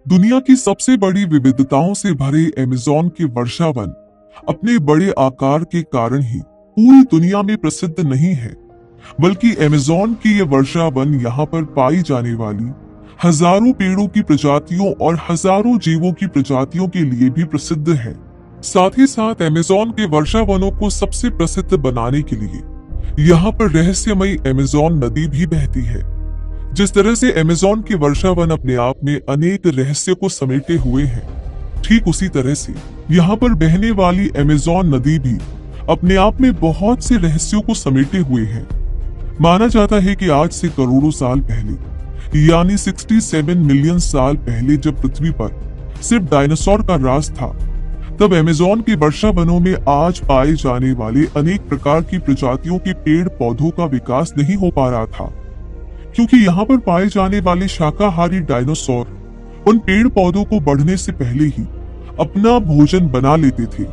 दुनिया की सबसे बड़ी विविधताओं से भरे अमेज़न के वर्षावन अपने बड़े आकार के कारण ही पूरी दुनिया में प्रसिद्ध नहीं है, बल्कि अमेज़न की ये वर्षावन यहाँ पर पाई जाने वाली हजारों पेड़ों की प्रजातियों और हजारों जीवों की प्रजातियों के लिए भी प्रसिद्ध है। साथ ही साथ अमेज़न के वर्षावनों को सबसे प्रसिद्ध बनाने के लिए यहाँ पर रहस्यमयी अमेज़न नदी भी बहती है। जिस तरह से अमेज़न के वर्षावन अपने आप में अनेक रहस्य को समेटे हुए हैं, ठीक उसी तरह से यहाँ पर बहने वाली अमेज़न नदी भी अपने आप में बहुत से रहस्यों को समेटे हुए है। माना जाता है कि आज से करोड़ों साल पहले यानी 67 मिलियन साल पहले जब पृथ्वी पर सिर्फ डायनासोर का राज था, तब अमेज़न के वर्षावनों में आज पाए जाने वाले अनेक प्रकार की प्रजातियों के पेड़ पौधों का विकास नहीं हो पा रहा था, क्योंकि यहाँ पर पाए जाने वाले शाकाहारी डायनासोर उन पेड़ पौधों को बढ़ने से पहले ही अपना भोजन बना लेते थे।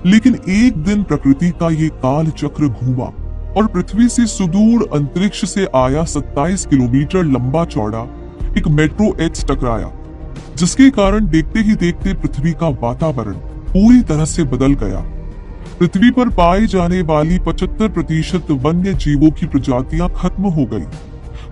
लेकिन एक दिन प्रकृति का ये काल चक्र घूमा और पृथ्वी से सुदूर अंतरिक्ष से आया 27 किलोमीटर लंबा चौड़ा एक मेट्रो एक्स टकराया, जिसके कारण देखते ही देखते पृथ्वी का वातावरण पूरी तरह से बदल गया। पृथ्वी पर पाए जाने वाली 75% वन्य जीवों की प्रजातियां खत्म हो गई,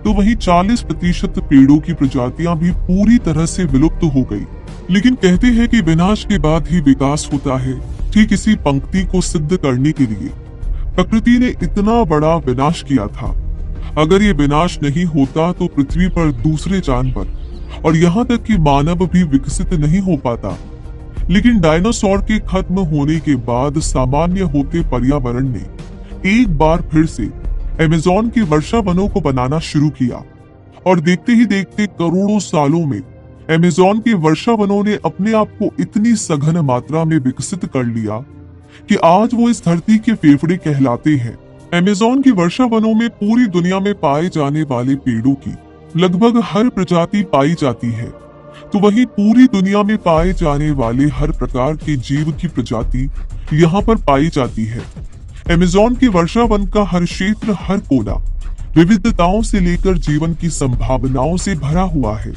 तो वहीं 40% पेड़ों की प्रजातियां भी पूरी तरह से विलुप्त हो गई। लेकिन कहते हैं कि विनाश के बाद ही विकास होता है। ठीक इसी पंक्ति को सिद्ध करने के लिए प्रकृति ने इतना बड़ा विनाश किया था। अगर ये विनाश नहीं होता तो पृथ्वी पर दूसरे जानवर और यहाँ तक कि मानव भी विकसित नहीं हो पाता। लेकिन डायनासोर के खत्म होने के बाद सामान्य होते पर्यावरण ने एक बार फिर से अमेज़न के वर्षावनों को बनाना शुरू किया और देखते ही देखते करोड़ों सालों में अमेज़न के वर्षावनों ने अपने आप को इतनी सघन मात्रा में विकसित कर लिया कि आज वो इस धरती के फेफड़े कहलाते हैं। अमेज़न के वर्षावनों में पूरी दुनिया में पाए जाने वाले पेड़ों की लगभग हर प्रजाति पाई जाती है, तो वहीं पूरी दुनिया में पाए जाने वाले हर प्रकार के जीव की प्रजाति यहाँ पर पाई जाती है। अमेज़न के वर्षावन का हर क्षेत्र, हर कोना विविधताओं से लेकर जीवन की संभावनाओं से भरा हुआ है।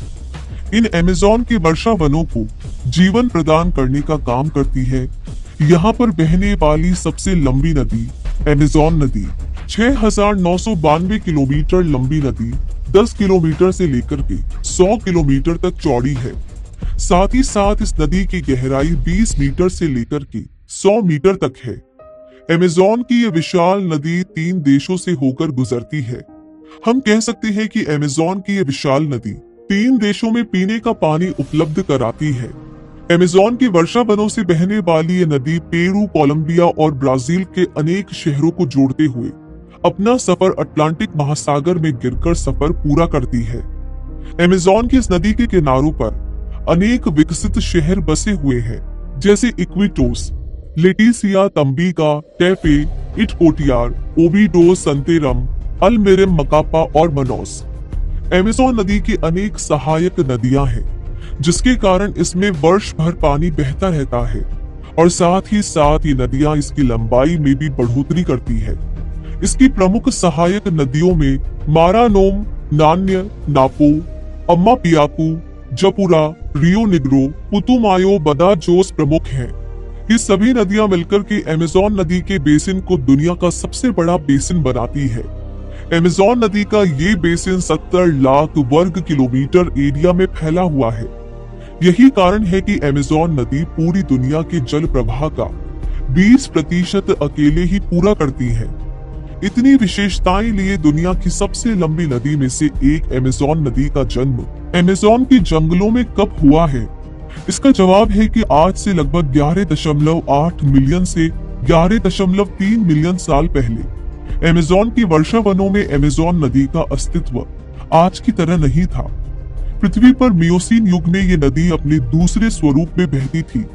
इन अमेज़न के वर्षावनों को जीवन प्रदान करने का काम करती है यहाँ पर बहने वाली सबसे लंबी नदी अमेज़न नदी। 6,992 किलोमीटर लंबी नदी 10 किलोमीटर से लेकर के 100 किलोमीटर तक चौड़ी है। साथ ही साथ इस नदी की गहराई 20 मीटर से लेकर के 100 मीटर तक है। अमेज़न की यह विशाल नदी 3 देशों से होकर गुजरती है। हम कह सकते हैं कि अमेज़न की यह विशाल नदी 3 देशों में पीने का पानी उपलब्ध कराती है। अमेज़न के वर्षावनों से बहने वाली ये नदी पेरू, कोलंबिया और ब्राजील के अनेक शहरों को जोड़ते हुए अपना सफर अटलांटिक महासागर में गिरकर सफर पूरा करती है। अमेज़न की इस नदी के किनारों पर अनेक विकसित शहर बसे हुए हैं, जैसे इक्विटोस, लेटिसिया, तंबीका, टेफे, इटकोटियार, ओबिडो, संतेरम, अल्मेरिम, मकापा और मनोस। अमेज़न नदी की अनेक सहायक नदियां हैं, जिसके कारण इसमें वर्ष भर पानी बहता रहता है और साथ ही साथ ये नदियां इसकी लंबाई में भी बढ़ोतरी करती है। इसकी प्रमुख सहायक नदियों में मारानोम, नान्य, नापो, अम्मापियाकू, जपुरा, रियो निग्रो, पुतुमायो, बदाजोस प्रमुख हैं। ये सभी नदियां मिलकर के अमेज़न नदी के बेसिन को दुनिया का सबसे बड़ा बेसिन बनाती है। अमेज़न नदी का ये बेसिन 70 लाख वर्ग किलोमीटर एरिया में फैला हुआ है। यही कारण है कि अमेज़न नदी पूरी दुनिया के जल प्रवाह का 20% अकेले ही पूरा करती है। इतनी विशेषताएं लिए दुनिया की सबसे लंबी नदी में से एक अमेज़न नदी का जन्म अमेज़न के जंगलों में कब हुआ है? इसका जवाब है कि आज से लगभग 11.8 मिलियन से 11.3 मिलियन साल पहले अमेज़न के वर्षावनों में अमेज़न नदी का अस्तित्व आज की तरह नहीं था। पृथ्वी पर मियोसीन युग में ये नदी अपने दूसरे स्वरूप में बहती थी।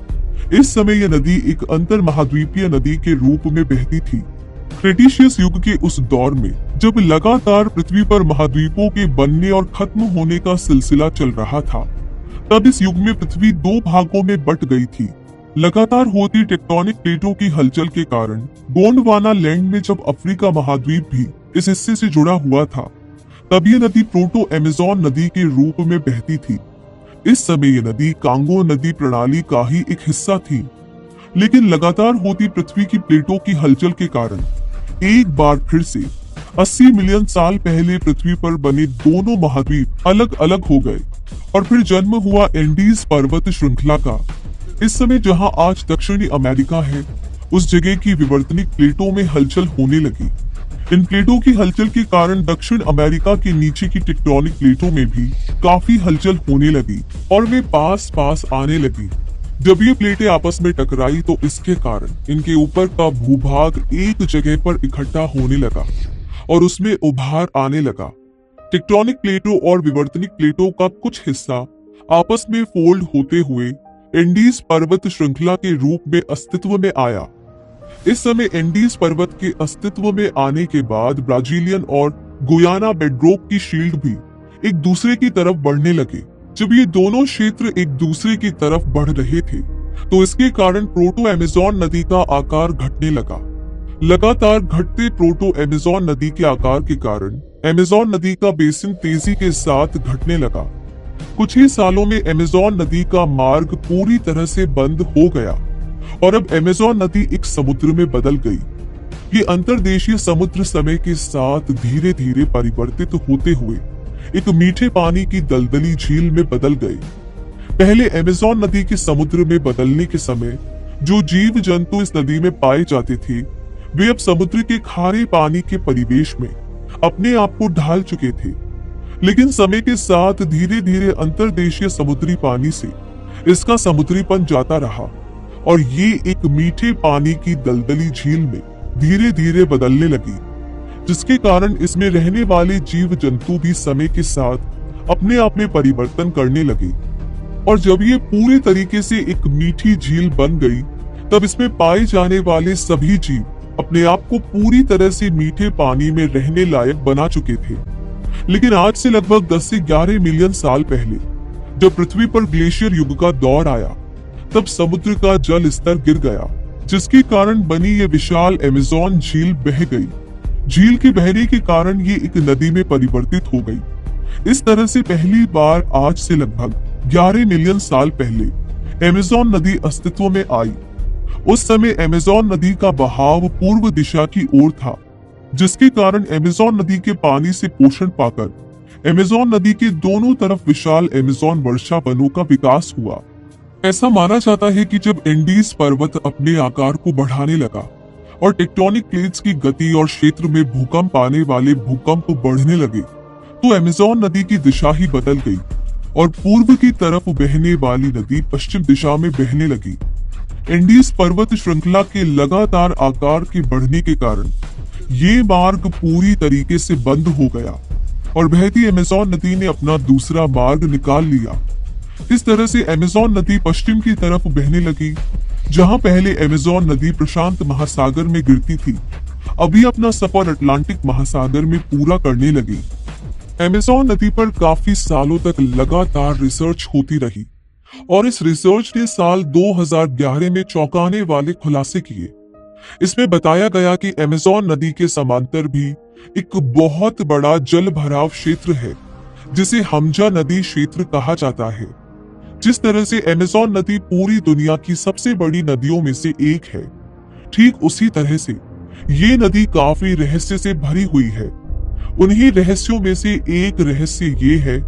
इस समय यह नदी एक अंतर महाद्वीपीय नदी के रूप में बहती थी। क्रेटिशियस युग के उस दौर में जब लगातार पृथ्वी पर महाद्वीपों के बनने और खत्म होने का सिलसिला चल रहा था, तब इस युग में पृथ्वी 2 भागों में बट गई थी। लगातार होती टेक्टोनिक प्लेटों की हलचल के कारण गोंडवाना लैंड में जब अफ्रीका महाद्वीप भी इस हिस्से से जुड़ा हुआ था, तब ये नदी प्रोटो अमेज़न नदी के रूप में बहती थी। इस समय ये नदी कांगो नदी प्रणाली का ही एक हिस्सा थी, लेकिन लगातार होती पृथ्वी की प्लेटों की हलचल के कारण एक बार फिर से 80 मिलियन साल पहले पृथ्वी पर बने दोनों महाद्वीप अलग अलग हो गए और फिर जन्म हुआ एंडीज पर्वत श्रृंखला का। इस समय जहां आज दक्षिणी अमेरिका है, उस जगह की विवर्तनिक प्लेटों में हलचल होने लगी। इन प्लेटों की हलचल के कारण दक्षिण अमेरिका के नीचे की टेक्टोनिक प्लेटों में भी काफी हलचल होने लगी और वे पास पास आने लगी। जब ये प्लेटें आपस में टकराई तो इसके कारण इनके ऊपर का भूभाग एक जगह पर इकट्ठा होने लगा और उसमें उभार आने लगा। टेक्टोनिक प्लेटों और विवर्तनिक प्लेटों का कुछ हिस्सा आपस में फोल्ड होते हुए एंडीज पर्वत श्रृंखला के रूप में अस्तित्व में आया। इस समय एंडीज पर्वत के अस्तित्व में आने के बाद ब्राजीलियन और गुयाना बेडरोक की शील्ड भी एक दूसरे की तरफ बढ़ने लगे। जब ये दोनों क्षेत्र एक दूसरे की तरफ बढ़ रहे थे तो इसके कारण प्रोटो अमेज़न नदी का आकार घटने लगा। लगातार घटते प्रोटो अमेज़न नदी के आकार के कारण अमेज़न नदी का बेसिन तेजी के साथ घटने लगा। कुछ ही सालों में अमेज़न नदी का मार्ग पूरी तरह से बंद हो गया और अब अमेज़न नदी एक समुद्र में बदल गई। ये अंतर्देशीय समुद्र समय के साथ धीरे धीरे परिवर्तित होते हुए एक मीठे पानी की दलदली झील में बदल गए। पहले अमेज़न नदी के समुद्र में बदलने के समय जो जीव जंतु इस नदी में पाए जाते थे, वे अब समुद्र के खारे पानी के परिवेश में अपने आप को ढाल चुके थे। लेकिन समय के साथ धीरे धीरे अंतर्देशीय समुद्री पानी से इसका समुद्रीपन जाता रहा और ये एक मीठे पानी की दलदली झील में धीरे धीरे बदलने लगी, जिसके कारण इसमें रहने वाले जीव जंतु भी समय के साथ अपने आप में परिवर्तन करने लगे। और जब ये पूरे तरीके से एक मीठी झील बन गई, तब इसमें पाए जाने वाले सभी जीव अपने आप को पूरी तरह से मीठे पानी में रहने लायक बना चुके थे। लेकिन आज से लगभग 10 से 11 मिलियन साल पहले जब पृथ्वी पर ग्लेशियर युग का दौर आया, तब समुद्र का जल स्तर गिर गया, जिसके कारण बनी ये विशाल अमेज़न झील बह गई। झील के बहने के कारण ये एक नदी में परिवर्तित हो गई। इस तरह से पहली बार आज से लगभग 11 मिलियन साल पहले अमेज़न नदी अस्तित्व में आई। उस समय अमेज़न नदी का बहाव पूर्व दिशा की ओर था, जिसके कारण अमेज़न नदी के पानी से पोषण पाकर अमेज़न नदी के दोनों तरफ विशाल अमेज़न वर्षा वनों का विकास हुआ। ऐसा माना जाता है कि जब एंडीज पर्वत अपने आकार को बढ़ाने लगा और टेक्टोनिक प्लेट्स की गति और क्षेत्र में भूकंप आने वाले भूकंप बढ़ने लगे, तो अमेज़न नदी की दिशा ही बदल गई और पूर्व की तरफ बहने वाली नदी पश्चिम दिशा में बहने लगी। एंडीज पर्वत श्रृंखला के लगातार आकार के बढ़ने के कारण ये मार्ग पूरी तरीके से बंद हो गया और बहती अमेज़न नदी ने अपना दूसरा मार्ग निकाल लिया। इस तरह से अमेज़न नदी पश्चिम की तरफ बहने लगी। जहां पहले अमेज़न नदी प्रशांत महासागर में गिरती थी, अभी अपना सफर अटलांटिक महासागर में पूरा करने लगी। अमेज़न नदी पर काफी सालों तक लगातार रिसर्च होती रही और इस रिसर्च ने साल 2011 में चौंकाने वाले खुलासे किए। इसमें बताया गया कि अमेज़न नदी के समांतर भी एक बहुत बड़ा जल भराव क्षेत्र है, जिसे हमजा नदी क्षेत्र कहा जाता है। जिस तरह से अमेज़न नदी पूरी दुनिया की सबसे बड़ी नदियों में से एक है, ठीक उसी तरह से ये नदी काफी रहस्य से भरी हुई है। उन्हीं रहस्यों में से एक रहस्य ये है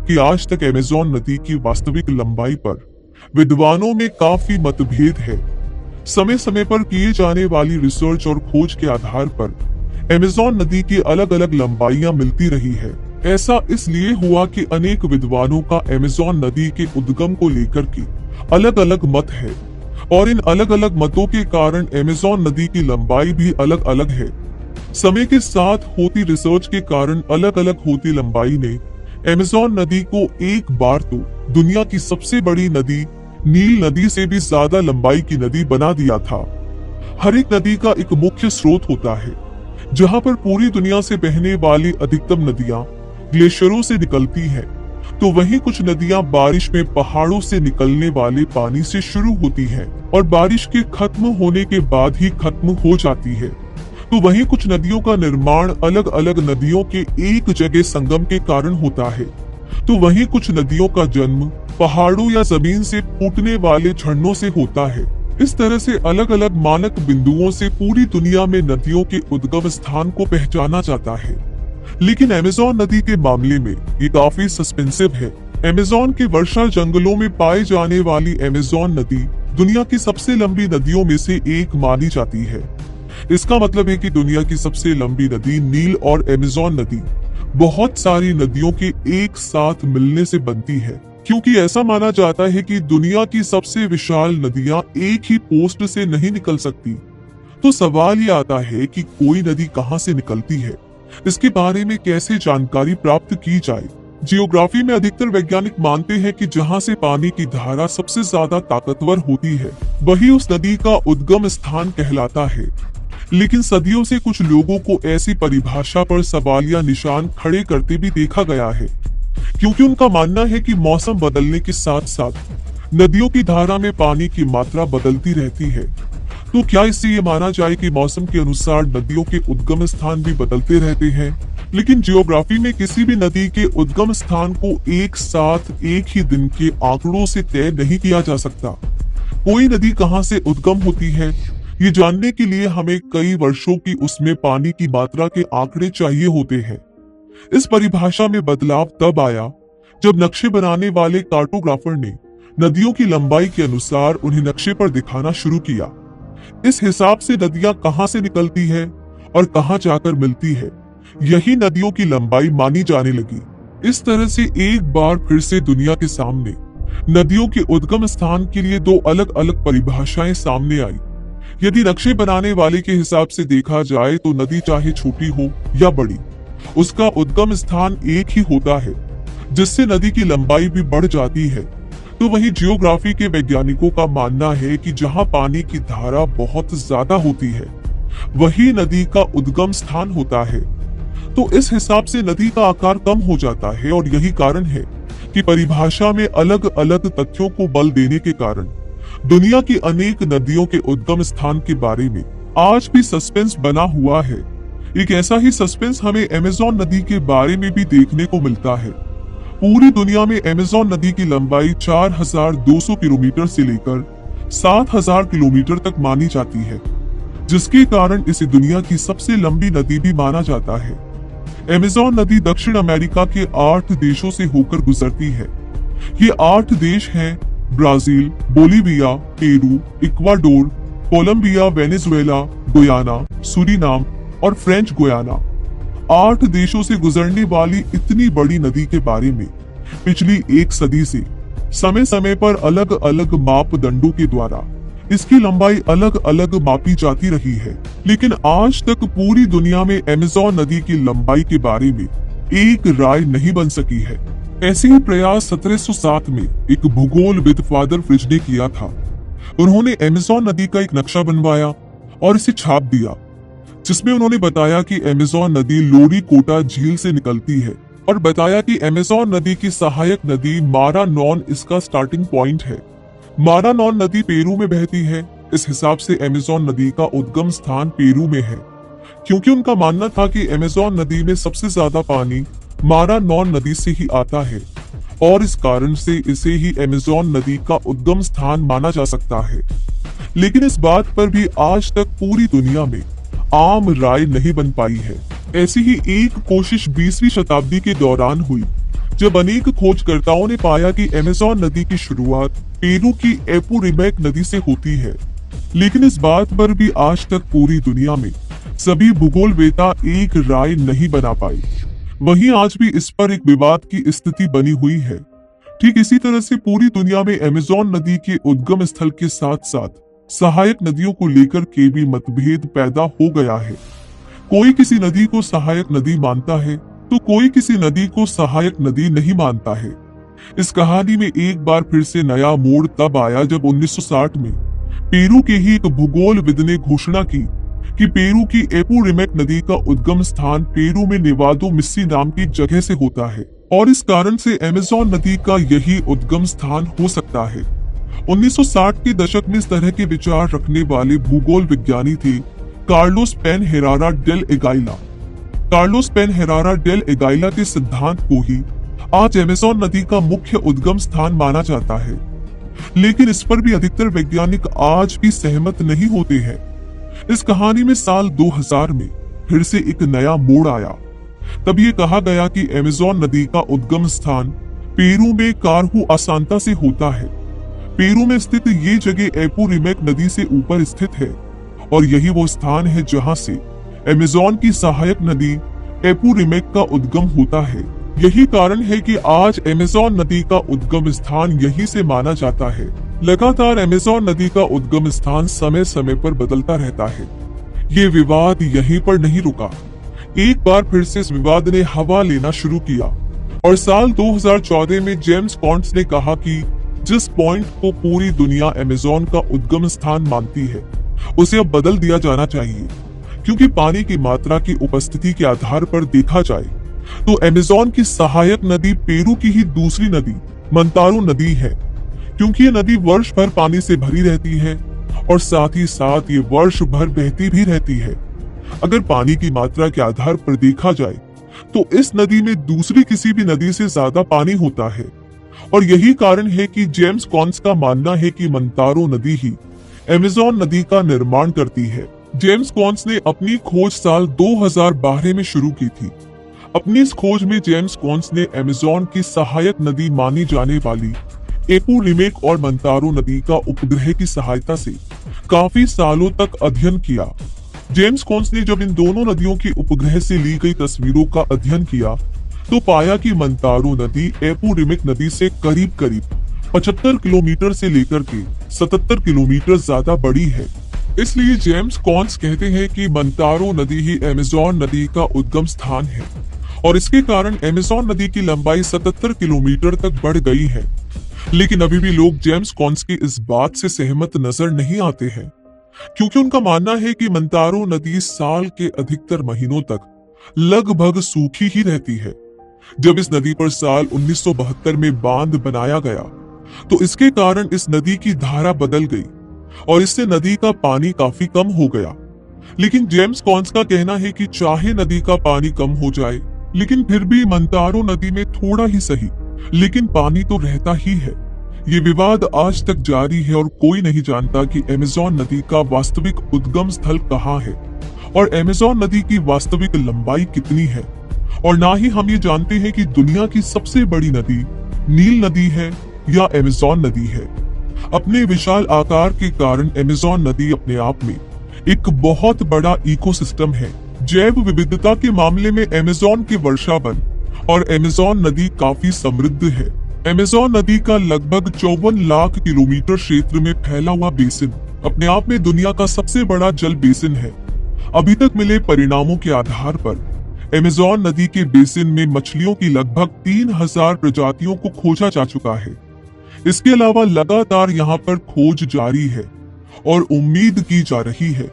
कि आज तक अमेज़न नदी की वास्तविक लंबाई पर विद्वानों में काफी मतभेद है। समय समय पर किए जाने वाली रिसर्च और खोज के आधार पर अमेज़न नदी की अलग अलग लंबाइयां मिलती रही है। ऐसा इसलिए हुआ कि अनेक विद्वानों का अमेज़न नदी के उद्गम को लेकर के अलग अलग मत है और इन अलग अलग मतों के कारण अमेज़न नदी की लंबाई भी अलग अलग है। समय के साथ होती रिसर्च के कारण अलग अलग होती लंबाई ने अमेज़न नदी को एक बार तो दुनिया की सबसे बड़ी नदी नील नदी से भी ज्यादा लंबाई की नदी बना दिया था। हर एक नदी का एक मुख्य स्रोत होता है, जहां पर पूरी दुनिया से बहने वाली अधिकतम नदियां ग्लेशियरों से निकलती हैं, तो वहीं कुछ नदियां बारिश में पहाड़ों से निकलने वाले पानी से शुरू होती हैं और बारिश के खत्म होने के बाद ही खत्म हो जाती है। तो वहीं कुछ नदियों का निर्माण अलग अलग नदियों के एक जगह संगम के कारण होता है। तो वहीं कुछ नदियों का जन्म पहाड़ों या जमीन से फूटने वाले झरनों से होता है। इस तरह से अलग अलग मानक बिंदुओं से पूरी दुनिया में नदियों के उद्गम स्थान को पहचाना जाता है। लेकिन अमेज़न नदी के मामले में ये काफी सस्पेंसिव है। अमेज़न के वर्षा जंगलों में पाई जाने वाली अमेज़न नदी दुनिया की सबसे लंबी नदियों में से एक मानी जाती है। इसका मतलब है कि दुनिया की सबसे लंबी नदी नील और अमेज़न नदी बहुत सारी नदियों के एक साथ मिलने से बनती है, क्योंकि ऐसा माना जाता है कि दुनिया की सबसे विशाल नदियां एक ही पोस्ट से नहीं निकल सकती। तो सवाल ये आता है कि कोई नदी कहां से निकलती है, इसके बारे में कैसे जानकारी प्राप्त की जाए। जियोग्राफी में अधिकतर वैज्ञानिक मानते हैं कि जहां से पानी की धारा सबसे ज्यादा ताकतवर होती है वही उस नदी का उद्गम स्थान कहलाता है। लेकिन सदियों से कुछ लोगों को ऐसी परिभाषा पर सवालिया निशान खड़े करते भी देखा गया है, क्योंकि उनका मानना है कि मौसम बदलने के साथ साथ नदियों की धारा में पानी की मात्रा बदलती रहती है। तो क्या इससे ये माना जाए कि मौसम के अनुसार नदियों के उद्गम स्थान भी बदलते रहते हैं? लेकिन जियोग्राफी में किसी भी नदी के उद्गम स्थान को एक साथ एक ही दिन के आंकड़ों से तय नहीं किया जा सकता। कोई नदी कहां से उद्गम होती है, ये जानने के लिए हमें कई वर्षों की उसमें पानी की मात्रा के आंकड़े चाहिए होते हैं। इस परिभाषा में बदलाव तब आया जब नक्शे बनाने वाले कार्टोग्राफर ने नदियों की लंबाई के अनुसार उन्हें नक्शे पर दिखाना शुरू किया। इस हिसाब से नदियां कहां से निकलती है और कहां जाकर मिलती है, यही नदियों की लंबाई मानी जाने लगी। इस तरह से एक बार फिर से दुनिया के सामने नदियों के उद्गम स्थान के लिए दो अलग अलग परिभाषाएं सामने आई। यदि नक्शे बनाने वाले के हिसाब से देखा जाए तो नदी चाहे छोटी हो या बड़ी, उसका उद्गम स्थान एक ही होता है, जिससे नदी की लंबाई भी बढ़ जाती है। तो वही जियोग्राफी के वैज्ञानिकों का मानना है कि जहां पानी की धारा बहुत ज्यादा होती है वही नदी का उद्गम स्थान होता है। तो इस हिसाब से नदी का आकार कम हो जाता है, और यही कारण है कि परिभाषा में अलग अलग तथ्यों को बल देने के कारण दुनिया की अनेक नदियों के उद्गम स्थान के बारे में आज भी सस्पेंस बना हुआ है। एक ऐसा ही सस्पेंस हमें अमेज़न नदी के बारे में भी देखने को मिलता है। पूरी दुनिया में अमेज़न नदी की लंबाई 4200 किलोमीटर से लेकर 7000 किलोमीटर तक मानी जाती है, जिसके कारण इसे दुनिया की सबसे लंबी नदी भी माना जाता है। अमेज़न नदी दक्षिण अमेरिका के 8 देशों से होकर गुजरती है। ये 8 देश हैं Brazil, Bolivia, Peru, Ecuador, Colombia, Venezuela, Guyana, Suriname और फ्रेंच गुयाना। 8 देशों से गुजरने वाली इतनी बड़ी नदी के बारे में पिछली 1 सदी से समय समय पर अलग अलग मापदंडों के द्वारा इसकी लंबाई अलग अलग मापी जाती रही है। लेकिन आज तक पूरी दुनिया में अमेज़न नदी की लंबाई के बारे में एक राय नहीं बन सकी है। ऐसे ही प्रयास 1707 में एक भूगोलविद फादर फ्रिज ने किया था। उन्होंने अमेज़न नदी का एक नक्शा बनवाया और इसे छाप दिया, जिसमें उन्होंने बताया कि अमेज़न नदी लोरी कोटा झील से निकलती है, और बताया कि अमेज़न नदी की सहायक नदी मारा नॉन इसका स्टार्टिंग पॉइंट है। मारा नॉन नदी पेरू में बहती है। इस हिसाब से अमेज़न नदी का उद्गम स्थान पेरू में है, क्योंकि उनका मानना था कि अमेज़न नदी में सबसे ज्यादा पानी मारा नॉन नदी से ही आता है, और इस कारण से इसे ही अमेज़न नदी का उद्गम स्थान माना जा सकता है। लेकिन इस बात पर भी आज तक पूरी दुनिया में आम राय नहीं बन पाई है। ऐसी ही एक कोशिश 20वीं शताब्दी के दौरान हुई, जब अनेक खोजकर्ताओं ने पाया कि अमेज़न नदी की शुरुआत पेरू की एपुरिमैक नदी से होती है। लेकिन इस बात पर भी आज तक पूरी दुनिया में सभी भूगोलवेता एक राय नहीं बना पाए। वहीं आज भी इस पर एक विवाद की स्थिति बनी हुई है। ठीक इसी तरह से पूरी दुनिया में अमेज़न नदी के उद्गम स्थल के साथ साथ सहायक नदियों को लेकर के भी मतभेद पैदा हो गया है। कोई किसी नदी को सहायक नदी मानता है तो कोई किसी नदी को सहायक नदी नहीं मानता है। इस कहानी में एक बार फिर से नया मोड़ तब आया जब 1960 में पेरू के ही एक भूगोलविद ने घोषणा की कि पेरू की एपुरिमैक नदी का उद्गम स्थान पेरू में नेवादो मिस्सी नाम की जगह से होता है, और इस कारण से अमेज़न नदी का यही उद्गम स्थान हो सकता है। 1960 के दशक में इस तरह के विचार रखने वाले भूगोल विज्ञानी थे Carlos Pena Herrera del Aguila. Carlos Pena Herrera del Aguila के सिद्धांत को ही आज अमेज़न नदी का मुख्य उद्गम स्थान माना जाता है, लेकिन इस पर भी अधिकतर वैज्ञानिक आज भी सहमत नहीं होते हैं। इस कहानी में साल 2000 में फिर से एक नया मोड़ आया। तब ये कहा गया कि अमेज़न नदी का उद्गम स्थान पेरू में कारहू असांता से होता है। पेरू में स्थित ये जगह एपूरिमेक नदी से ऊपर स्थित है और यही वो स्थान है जहां से अमेज़न की सहायक नदी एपूरिमेक का उद्गम होता है। यही कारण है कि आज अमेज़न नदी का उद्गम स्थान यहीं से माना जाता है। लगातार अमेज़न नदी का उद्गम स्थान समय समय पर बदलता रहता है। ये विवाद यहीं पर नहीं रुका। एक बार फिर से इस विवाद ने हवा लेना शुरू किया और साल 2014 में जेम्स कॉन्स ने कहा कि जिस पॉइंट को पूरी दुनिया अमेज़न का उद्गम स्थान मानती है, उसे अब बदल दिया जाना चाहिए, क्योंकि पानी की मात्रा की उपस्थिति के आधार पर देखा जाए तो अमेज़न की सहायक नदी पेरू की ही दूसरी नदी मंतारो नदी है, क्योंकि ये नदी वर्ष भर पानी से भरी रहती है और साथ ही साथ ये वर्ष भर बहती भी रहती है। अगर पानी की मात्रा के आधार पर देखा जाए तो इस नदी में दूसरी किसी भी नदी से ज्यादा पानी होता है और यही कारण है कि जेम्स कॉन्स का मानना है कि मंतारो नदी ही अमेज़न नदी का निर्माण करती है। जेम्स कॉन्स ने अपनी खोज साल 2012 में शुरू की थी। अपनी इस खोज में जेम्स कॉन्स ने अमेज़न की सहायक नदी मानी जाने वाली एपूरिमेक और मंतारो नदी का उपग्रह की सहायता से काफी सालों तक अध्ययन किया। जेम्स कॉन्स ने जब इन दोनों नदियों की उपग्रह से ली गई तस्वीरों का अध्ययन किया तो पाया कि मंतारो नदी एपूरिमेक नदी से करीब करीब 75 किलोमीटर से लेकर के 77 किलोमीटर ज्यादा बड़ी है। इसलिए जेम्स कॉन्स कहते हैं कि मंतारो नदी ही अमेज़न नदी का उद्गम स्थान है और इसके कारण अमेज़न नदी की लंबाई 77 किलोमीटर तक बढ़ गई है। लेकिन अभी भी लोग जेम्स कॉन्स की इस बात से सहमत नजर नहीं आते हैं, क्योंकि उनका मानना है कि मंतारो नदी साल के अधिकतर महीनों तक लगभग सूखी ही रहती है। जब इस नदी पर साल 1972 में बांध बनाया गया तो इसके कारण इस नदी की धारा बदल गई और इससे नदी का पानी काफी कम हो गया। लेकिन जेम्स कॉन्स का कहना है कि चाहे नदी का पानी कम हो जाए, लेकिन फिर भी मंतारो नदी में थोड़ा ही सही, लेकिन पानी तो रहता ही है। ये विवाद आज तक जारी है और कोई नहीं जानता कि अमेज़न नदी का वास्तविक उद्गम स्थल कहाँ है और अमेज़न नदी की वास्तविक लंबाई कितनी है, और ना ही हम ये जानते हैं कि दुनिया की सबसे बड़ी नदी नील नदी है या अमेज़न नदी है। अपने विशाल आकार के कारण अमेज़न नदी अपने आप में एक बहुत बड़ा इकोसिस्टम है। जैव विविधता के मामले में अमेज़न के वर्षावन और अमेज़न नदी काफी समृद्ध है। अमेज़न नदी का लगभग 54 लाख किलोमीटर क्षेत्र में फैला हुआ बेसिन अपने आप में दुनिया का सबसे बड़ा जल बेसिन है। अभी तक मिले परिणामों के आधार पर अमेज़न नदी के बेसिन में मछलियों की लगभग 3000 प्रजातियों को खोजा जा चुका है। इसके अलावा लगातार यहाँ पर खोज जारी है और उम्मीद की जा रही है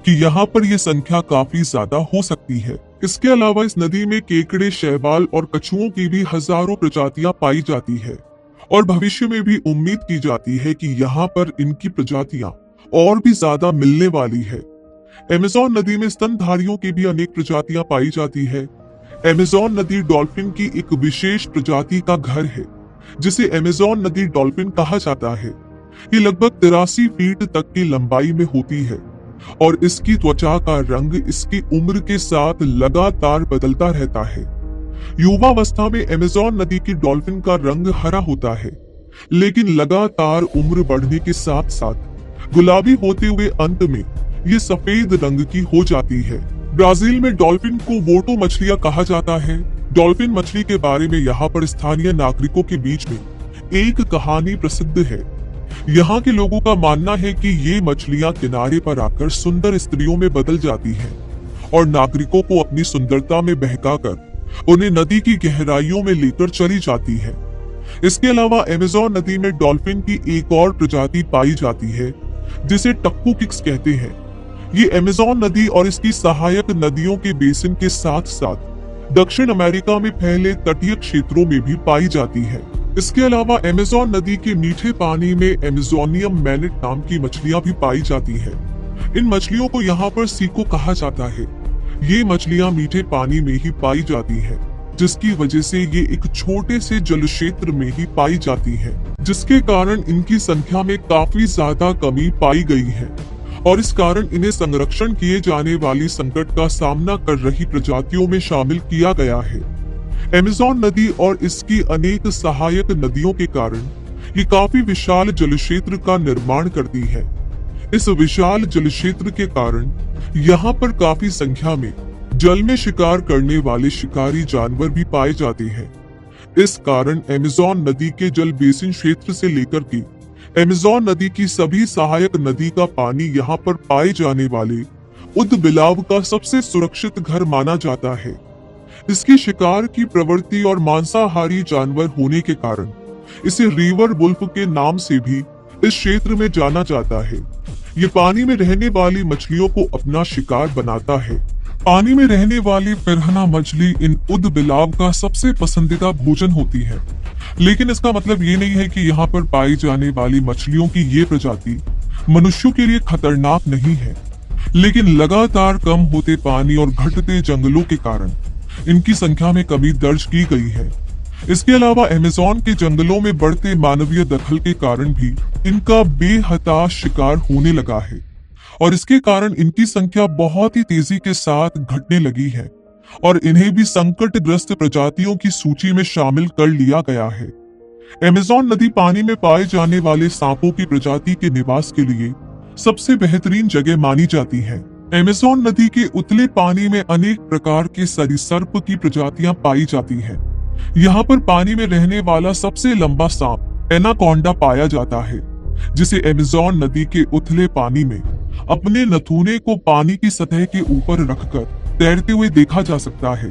कि यहाँ पर यह संख्या काफी ज्यादा हो सकती है। इसके अलावा इस नदी में केकड़े, शैवाल और कछुओं की भी हजारों प्रजातियां पाई जाती है और भविष्य में भी उम्मीद की जाती है कि यहाँ पर इनकी प्रजातियां और भी ज्यादा मिलने वाली है। अमेज़न नदी में स्तनधारियों की भी अनेक प्रजातियां पाई जाती है। अमेज़न नदी डॉल्फिन की एक विशेष प्रजाति का घर है, जिसे अमेज़न नदी डॉल्फिन कहा जाता है। ये लगभग 83 फीट तक की लंबाई में होती है और इसकी त्वचा का रंग इसकी उम्र के साथ लगातार बदलता रहता है। युवावस्था में अमेज़न नदी की डॉल्फिन का रंग हरा होता है, लेकिन लगातार उम्र बढ़ने के साथ साथ गुलाबी होते हुए अंत में ये सफेद रंग की हो जाती है। ब्राजील में डॉल्फिन को वोटो मछलियां कहा जाता है। डॉल्फिन मछली के बारे में यहाँ पर स्थानीय नागरिकों के बीच में एक कहानी प्रसिद्ध है। यहाँ के लोगों का मानना है कि ये मछलियां किनारे पर आकर सुंदर स्त्रियों में बदल जाती हैं और नागरिकों को अपनी सुंदरता में बहकाकर उन्हें नदी की गहराइयों में लेकर चली जाती है। इसके अलावा अमेज़न नदी में डॉल्फिन की एक और प्रजाति पाई जाती है, जिसे टक्कू किक्स कहते हैं। ये अमेज़न नदी और इसकी सहायक नदियों के बेसिन के साथ साथ दक्षिण अमेरिका में फैले तटीय क्षेत्रों में भी पाई जाती है। इसके अलावा अमेज़न नदी के मीठे पानी में एमेजोनियम मैनेट नाम की मछलियां भी पाई जाती है। इन मछलियों को यहाँ पर सीको कहा जाता है। ये मछलियां मीठे पानी में ही पाई जाती है। जिसकी वजह से ये एक छोटे से जल क्षेत्र में ही पाई जाती है, जिसके कारण इनकी संख्या में काफी ज्यादा कमी पाई गई है और इस कारण इन्हें संरक्षण किए जाने वाली संकट का सामना कर रही प्रजातियों में शामिल किया गया है। अमेज़न नदी और इसकी अनेक सहायक नदियों के कारण ये काफी विशाल जल क्षेत्र का निर्माण करती है। इस विशाल जल क्षेत्र के कारण यहाँ पर काफी संख्या में जल में शिकार करने वाले शिकारी जानवर भी पाए जाते हैं। इस कारण अमेज़न नदी के जल बेसिन क्षेत्र से लेकर के अमेज़न नदी की सभी सहायक नदी का पानी यहाँ पर पाए जाने वाले ऊदबिलाव का सबसे सुरक्षित घर माना जाता है। इसकी शिकार की प्रवृत्ति और मांसाहारी जानवर होने के कारण इसे रिवर वुल्फ के नाम से भी इस क्षेत्र में जाना जाता है। ये पानी में रहने वाली मछलियों को अपना शिकार बनाता है। पानी में रहने वाली पिरान्हा मछली इन ऊदबिलाव का सबसे पसंदीदा भोजन होती है, लेकिन इसका मतलब ये नहीं है कि यहाँ पर पाई जाने वाली मछलियों की ये प्रजाति मनुष्यों के लिए खतरनाक नहीं है, लेकिन लगातार कम होते पानी और घटते जंगलों के कारण इनकी संख्या में कमी दर्ज की गई है। इसके अलावा अमेज़न के जंगलों में बढ़ते मानवीय दखल के कारण भी इनका बेहताश शिकार होने लगा है और इसके कारण इनकी संख्या बहुत ही तेजी के साथ घटने लगी है और इन्हें भी संकटग्रस्त प्रजातियों की सूची में शामिल कर लिया गया है। अमेज़न नदी पानी में पाए जाने वाले सांपों की प्रजाति के निवास के लिए सबसे बेहतरीन जगह मानी जाती है। अमेज़न नदी के उतले पानी में अनेक प्रकार के सरीसृप की प्रजातियां पाई जाती हैं। यहाँ पर पानी में रहने वाला सबसे लंबा सांप एनाकोंडा पाया जाता है, जिसे अमेज़न नदी के उथले पानी में अपने नथुने को पानी की सतह के ऊपर रखकर तैरते हुए देखा जा सकता है।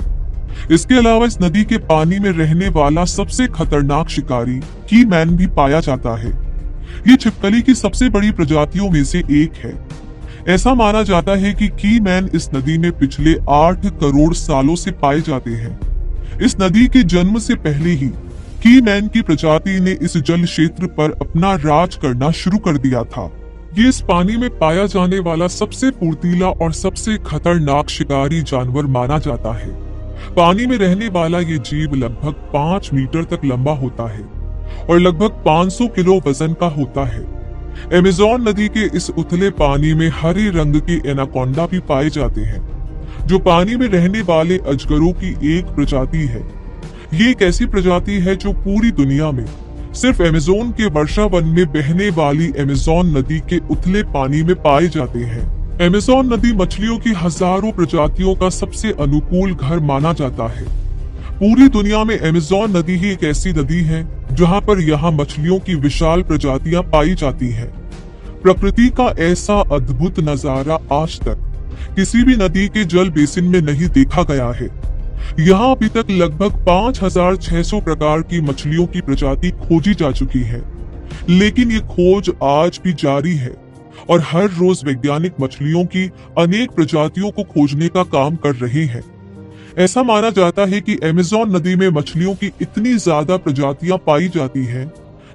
इसके अलावा इस नदी के पानी में रहने वाला सबसे खतरनाक शिकारी कीमैन भी पाया जाता है। ये छिपकली की सबसे बड़ी प्रजातियों में से एक है। ऐसा माना जाता है कि कीमैन इस नदी में पिछले 8 करोड़ सालों से पाए जाते हैं। इस नदी के जन्म से पहले ही कीमैन की प्रजाति ने इस जल क्षेत्र पर अपना राज करना शुरू कर दिया था। ये इस पानी में पाया जाने वाला सबसे फुर्तीला और सबसे खतरनाक शिकारी जानवर माना जाता है। पानी में रहने वाला ये जीव लगभग 5 मीटर तक लंबा होता है और लगभग 500 किलो वजन का होता है। अमेज़न नदी के इस उथले पानी में हरे रंग के एनाकोंडा भी पाए जाते हैं, जो पानी में रहने वाले अजगरों की एक प्रजाति है। ये एक ऐसी प्रजाति है जो पूरी दुनिया में सिर्फ अमेज़न के वर्षा वन में बहने वाली अमेज़न नदी के उथले पानी में पाए जाते हैं। अमेज़न नदी मछलियों की हजारों प्रजातियों का सबसे अनुकूल घर माना जाता है। पूरी दुनिया में अमेज़न नदी ही एक ऐसी नदी है जहां पर यहाँ मछलियों की विशाल प्रजातियां पाई जाती हैं। प्रकृति का ऐसा अद्भुत नजारा आज तक किसी भी नदी के जल बेसिन में नहीं देखा गया है। यहाँ अभी तक लगभग 5600 प्रकार की मछलियों की प्रजाति खोजी जा चुकी है, लेकिन ये खोज आज भी जारी है और हर रोज वैज्ञानिक मछलियों की अनेक प्रजातियों को खोजने का काम कर रहे हैं। ऐसा माना जाता है कि अमेज़न नदी में मछलियों की इतनी ज्यादा प्रजातियां पाई जाती हैं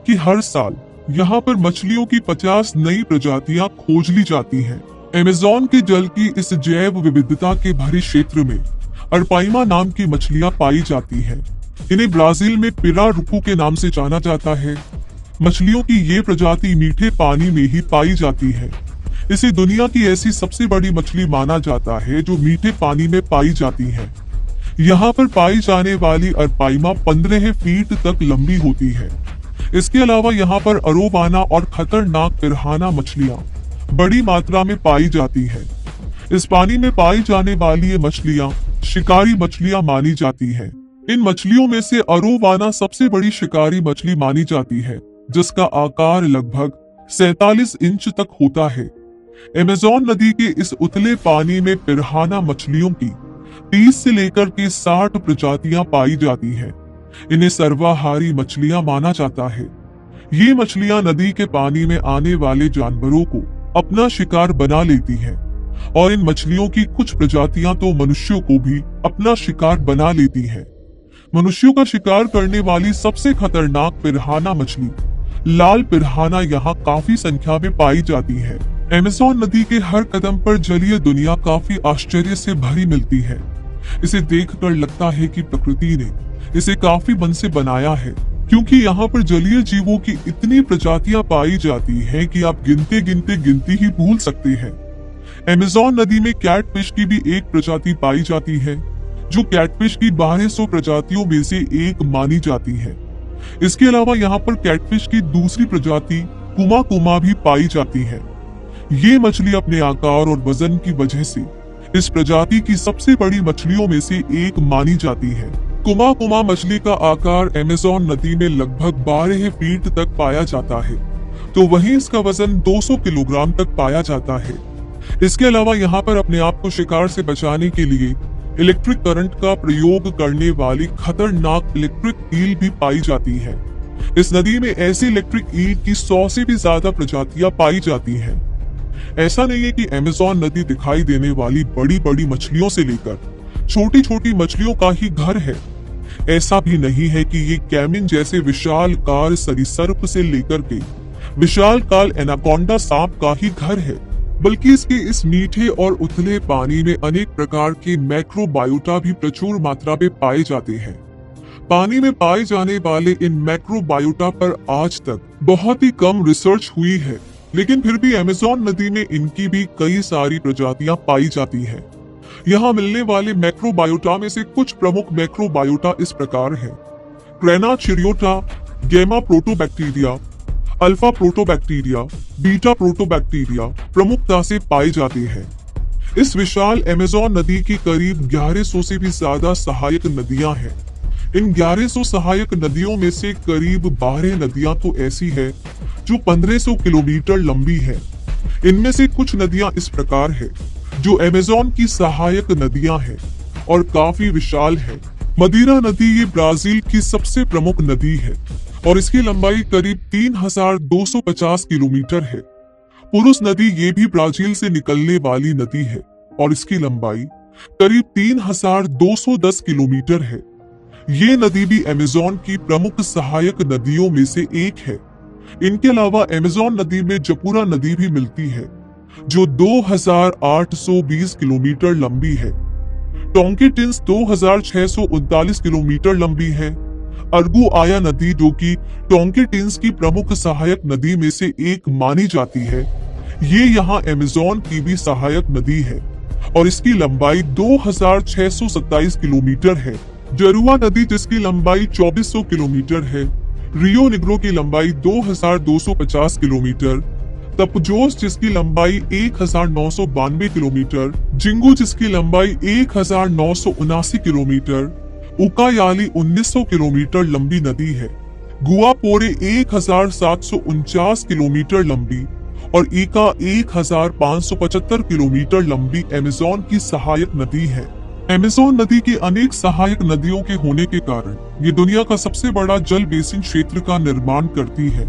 कि हर साल यहाँ पर मछलियों की 50 नई प्रजातियां खोज ली जाती हैं। अमेज़न के जल की इस जैव विविधता के भरे क्षेत्र में अरपाइमा नाम की मछलियां पाई जाती हैं। इन्हें ब्राजील में पिरारुकू के नाम से जाना जाता है। मछलियों की ये प्रजाति मीठे पानी में ही पाई जाती है। इसे दुनिया की ऐसी सबसे बड़ी मछली माना जाता है जो मीठे पानी में पाई जाती है। यहाँ पर पाई जाने वाली अरपाइमा 15 फीट तक लंबी होती है। इसके अलावा यहाँ पर अरोवाना और खतरनाक पिरान्हा मछलियां बड़ी मात्रा में पाई जाती है। इस पानी में पाई जाने वाली ये मछलियां शिकारी मछलियां मानी जाती हैं। इन मछलियों में से अरोवाना सबसे बड़ी शिकारी मछली मानी जाती है, जिसका आकार लगभग 47 इंच तक होता है। अमेज़न नदी के इस उथले पानी में पिरान्हा मछलियों की 30 से लेकर के 60 प्रजातियां पाई जाती हैं। इन्हें सर्वाहारी मछलियां माना जाता है। ये मछलियां नदी के पानी में आने वाले जानवरों को अपना शिकार बना लेती हैं और इन मछलियों की कुछ प्रजातियां तो मनुष्यों को भी अपना शिकार बना लेती हैं। मनुष्यों का शिकार करने वाली सबसे खतरनाक पिरान्हा मछली लाल पिरान्हा यहाँ काफी संख्या में पाई जाती है। अमेज़न नदी के हर कदम पर जलीय दुनिया काफी आश्चर्य से भरी मिलती है। इसे देखकर लगता है कि प्रकृति ने इसे काफी मन से बनाया है, क्योंकि यहाँ पर जलीय जीवों की इतनी प्रजातियां पाई जाती हैं कि आप गिनते गिनते गिनती ही भूल सकते हैं। अमेज़न नदी में कैटफिश की भी एक प्रजाति पाई जाती है, जो कैटफिश की 1200 प्रजातियों में से एक मानी जाती है। इसके अलावा यहाँ पर कैटफिश की दूसरी प्रजाति कुमा कुमा भी पाई जाती है। ये मछली अपने आकार और वजन की वजह से इस प्रजाति की सबसे बड़ी मछलियों में से एक मानी जाती है। कुमा कुमा मछली का आकार अमेज़न नदी में लगभग 12 फीट तक पाया जाता है, तो वहीं इसका वजन 200 किलोग्राम तक पाया जाता है। इसके अलावा यहाँ पर अपने आप को शिकार से बचाने के लिए इलेक्ट्रिक करंट का प्रयोग करने वाली खतरनाक इलेक्ट्रिक ईल भी पाई जाती है। इस नदी में ऐसी इलेक्ट्रिक ईल की 100 से भी ज्यादा प्रजातियां पाई जाती हैं। ऐसा नहीं है कि अमेज़न नदी दिखाई देने वाली बड़ी बड़ी मछलियों से लेकर छोटी छोटी मछलियों का ही घर है। ऐसा भी नहीं है कि ये कैमिन जैसे विशाल कार सरीसृप से लेकर के विशाल काल एनाकोंडा सांप का ही घर है, बल्कि इसके इस मीठे और उथले पानी में अनेक प्रकार के मैक्रोबायोटा भी प्रचुर मात्रा में पाए जाते हैं। पानी में पाए जाने वाले इन मैक्रोबायोटा पर आज तक बहुत ही कम रिसर्च हुई है, लेकिन फिर भी अमेज़न नदी में इनकी भी कई सारी प्रजातियां पाई जाती हैं। यहाँ मिलने वाले मैक्रोबायोटा में से कुछ प्रमुख मैक्रोबायोटा इस प्रकार है। क्रेना चिरियोटा, गैमा प्रोटोबैक्टीरिया, अल्फा प्रोटोबैक्टीरिया, बीटा प्रोटोबैक्टीरिया प्रमुखता से पाए जाते हैं। इस विशाल अमेज़न नदी की करीब 1100 से भी ज्यादा सहायक नदियां हैं। इन 1100 सहायक नदियों में से करीब 12 नदियां तो ऐसी है जो 1500 किलोमीटर लंबी है। इनमें से कुछ नदियां इस प्रकार है जो अमेज़न की सहायक नदियां हैं और काफी विशाल है। मदीरा नदी ये ब्राजील की सबसे प्रमुख नदी है और इसकी लंबाई करीब 3250 किलोमीटर है। पुरुष नदी ये भी ब्राजील से निकलने वाली नदी है और इसकी लंबाई करीब 3210 किलोमीटर है। ये नदी भी अमेज़न की प्रमुख सहायक नदियों में से एक है। इनके अलावा अमेज़न नदी में जपुरा नदी भी मिलती है, जो 2820 किलोमीटर लंबी है। टोंकिटिन्स 2639 किलोमीटर लंबी है। अर्गुआया नदी, जो कि टोंकिटिन्स की प्रमुख सहायक नदी में से एक मानी जाती है, ये यहाँ अमेज़न की भी सहायक नदी है और इसकी लंबाई 2627 किलोमीटर है। जरुआ नदी, जिसकी लंबाई 2400 किलोमीटर है। रियो निग्रो की लंबाई 2250 किलोमीटर। तपजोस, जिसकी लंबाई 1992 किलोमीटर। जिंगू, जिसकी लंबाई 1979 किलोमीटर। उकायाली 1900 किलोमीटर लंबी नदी है। गुआपोरे 1749 किलोमीटर लंबी और ईका 1575 किलोमीटर लंबी अमेज़न की सहायक नदी है। अमेज़न नदी की अनेक सहायक नदियों के होने के कारण ये दुनिया का सबसे बड़ा जल बेसिन क्षेत्र का निर्माण करती है।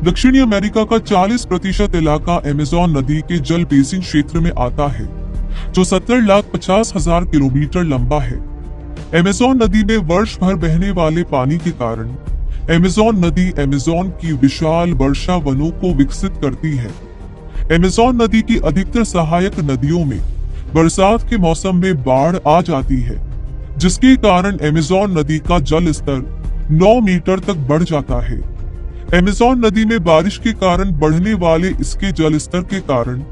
दक्षिणी अमेरिका का 40% इलाका अमेज़न नदी के जल बेसिन क्षेत्र में आता है, जो 70,50,000 किलोमीटर लंबा है। अमेज़न नदी में वर्ष भर बहने वाले पानी के कारण अमेज़न नदी अमेज़न की विशाल वर्षा वनों को विकसित करती है। अमेज़न नदी की अधिकतर सहायक नदियों में बरसात के मौसम में बाढ़ आ जाती है, जिसके कारण अमेज़न नदी का जल स्तर 9 मीटर तक बढ़ जाता है। अमेज़न नदी में बारिश के कारण बढ़ने वाले इसके जल स्तर के कारण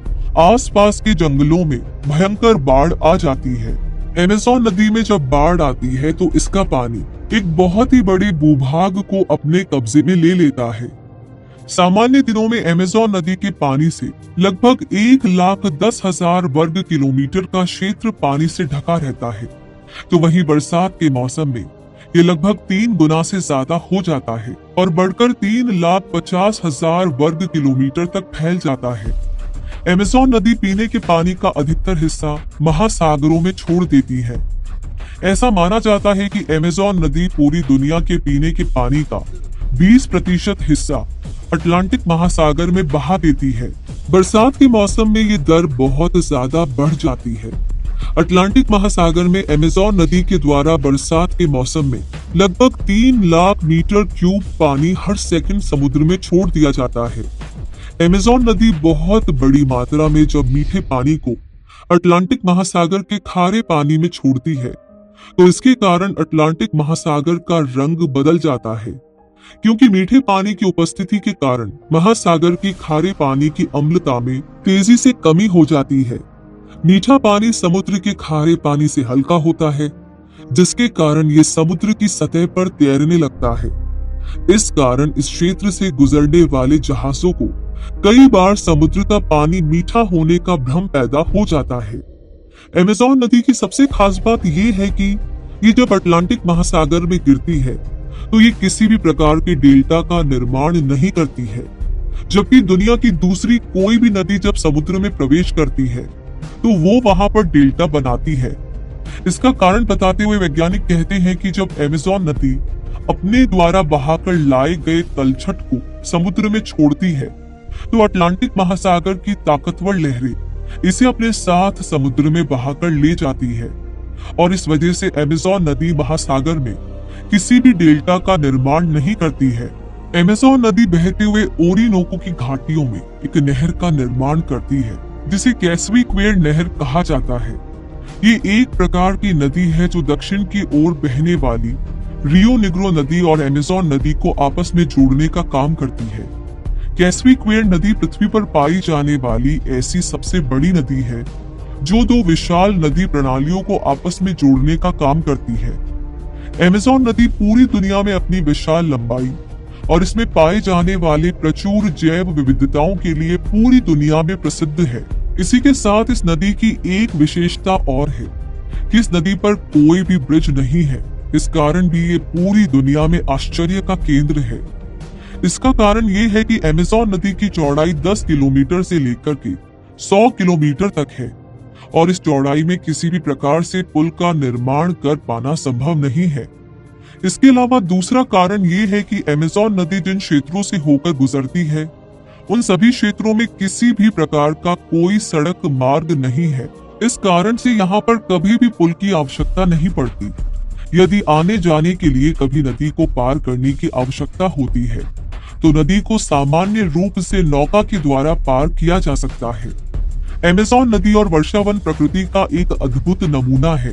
आसपास के जंगलों में भयंकर बाढ़ आ जाती है। अमेज़न नदी में जब बाढ़ आती है तो इसका पानी एक बहुत ही बड़े भूभाग को अपने कब्जे में ले लेता है। सामान्य दिनों में अमेज़न नदी के पानी से लगभग 1,10,000 वर्ग किलोमीटर का क्षेत्र पानी से ढका रहता है, तो वहीं बरसात के मौसम में ये लगभग 3 गुना से ज्यादा हो जाता है और बढ़कर 3,50,000 वर्ग किलोमीटर तक फैल जाता है। अमेज़न नदी पीने के पानी का अधिकतर हिस्सा महासागरों में छोड़ देती है। ऐसा माना जाता है कि अमेज़न नदी पूरी दुनिया के पीने के पानी का 20% हिस्सा अटलांटिक महासागर में बहा देती है। बरसात के मौसम में ये दर बहुत ज्यादा बढ़ जाती है। अटलांटिक महासागर में अमेज़न नदी के द्वारा बरसात के मौसम में लगभग 3 लाख मीटर क्यूब पानी हर सेकंड समुद्र में छोड़ दिया जाता है। अमेज़न नदी बहुत बड़ी मात्रा में जब मीठे पानी को अटलांटिक महासागर के खारे पानी में छोड़ती है, तो इसके कारण अटलांटिक महासागर का रंग बदल जाता है, क्योंकि मीठे पानी की उपस्थिति के कारण महासागर की खारे पानी की अम्लता में तेजी से कमी हो जाती है। मीठा पानी समुद्र के खारे पानी से हल्का होता है, जिसके कारण ये समुद्र की सतह पर तैरने लगता है। इस कारण इस क्षेत्र से गुजरने वाले जहाजों को कई बार समुद्र का पानी मीठा होने का भ्रम पैदा हो जाता है। अमेज़न नदी की सबसे खास बात यह है कि ये जब अटलांटिक महासागर में गिरती है तो ये किसी भी प्रकार के डेल्टा का निर्माण नहीं करती है, जबकि दुनिया की दूसरी कोई भी नदी जब समुद्र में प्रवेश करती है तो वो वहां पर डेल्टा बनाती है। इसका कारण बताते हुए वैज्ञानिक कहते हैं कि जब अमेज़न नदी अपने द्वारा बहाकर लाए गए तलछट को समुद्र में छोड़ती है तो अटलांटिक महासागर की ताकतवर लहरें इसे अपने साथ समुद्र में बहाकर ले जाती है, और इस वजह से अमेज़न नदी महासागर में किसी भी डेल्टा का निर्माण नहीं करती है। अमेज़न नदी बहते हुए ओरिनोको की घाटियों में एक नहर का निर्माण करती है, जिसे कैस्वीक्वेड नहर कहा जाता है। ये एक प्रकार की नदी है जो दक्षिण की ओर बहने वाली रियो निग्रो नदी और अमेज़न नदी को आपस में जोड़ने का काम करती है। कैस्वीक्वेड नदी पृथ्वी पर पाई जाने वाली ऐसी सबसे बड़ी नदी है जो दो विशाल नदी प्रणालियों को आपस में जोड़ने का काम करती है। अमेज़न नदी पूरी दुनिया में अपनी विशाल लंबाई और इसमें पाए जाने वाले प्रचुर जैव विविधताओं के लिए पूरी दुनिया में प्रसिद्ध है। इसी के साथ इस नदी की एक विशेषता और है कि इस नदी पर कोई भी ब्रिज नहीं है। इस कारण भी ये पूरी दुनिया में आश्चर्य का केंद्र है। इसका कारण ये है कि अमेज़न नदी की चौड़ाई 10 किलोमीटर से लेकर के 100 किलोमीटर तक है, और इस चौड़ाई में किसी भी प्रकार से पुल का निर्माण कर पाना संभव नहीं है। इसके अलावा दूसरा कारण ये है कि अमेज़न नदी जिन क्षेत्रों से होकर गुजरती है उन सभी क्षेत्रों में किसी भी प्रकार का कोई सड़क मार्ग नहीं है। इस कारण से यहाँ पर कभी भी पुल की आवश्यकता नहीं पड़ती। यदि आने जाने के लिए कभी नदी को पार करने की आवश्यकता होती है तो नदी को सामान्य रूप से नौका के द्वारा पार किया जा सकता है। अमेज़न नदी और वर्षावन प्रकृति का एक अद्भुत नमूना है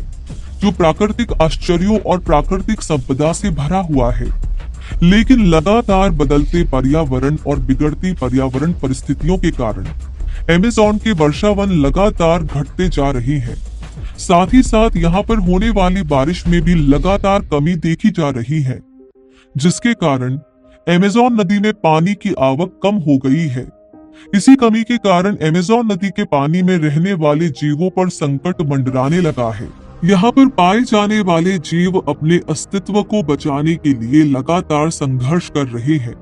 जो प्राकृतिक आश्चर्यों और प्राकृतिक संपदा से भरा हुआ है, लेकिन लगातार बदलते पर्यावरण और बिगड़ती पर्यावरण परिस्थितियों के कारण अमेज़न के वर्षावन लगातार घटते जा रही है। साथ ही साथ यहाँ पर होने वाली बारिश में भी लगातार कमी देखी जा रही है, जिसके कारण अमेज़न नदी में पानी की आवक कम हो गई है। इसी कमी के कारण अमेज़न नदी के पानी में रहने वाले जीवों पर संकट मंडराने लगा है। यहाँ पर पाए जाने वाले जीव अपने अस्तित्व को बचाने के लिए लगातार संघर्ष कर रहे हैं।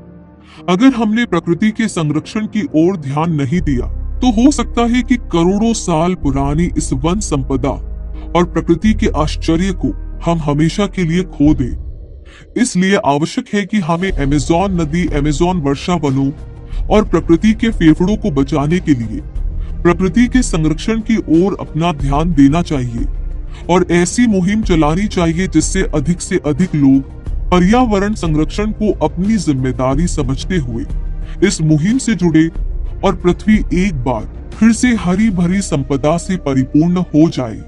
अगर हमने प्रकृति के संरक्षण की ओर ध्यान नहीं दिया तो हो सकता है कि करोड़ों साल पुरानी इस वन संपदा और प्रकृति के आश्चर्य को हम हमेशा के लिए खो दें। इसलिए आवश्यक है कि हमें अमेज़न नदी, अमेज़न वर्षा वनों और प्रकृति के फेफड़ों को बचाने के लिए प्रकृति के संरक्षण की ओर अपना ध्यान देना चाहिए और ऐसी मुहिम चलानी चाहिए जिससे अधिक से अधिक लोग पर्यावरण संरक्षण को अपनी जिम्मेदारी समझते हुए इस मुहिम से जुड़े और पृथ्वी एक बार फिर से हरी भरी संपदा से परिपूर्ण हो जाए।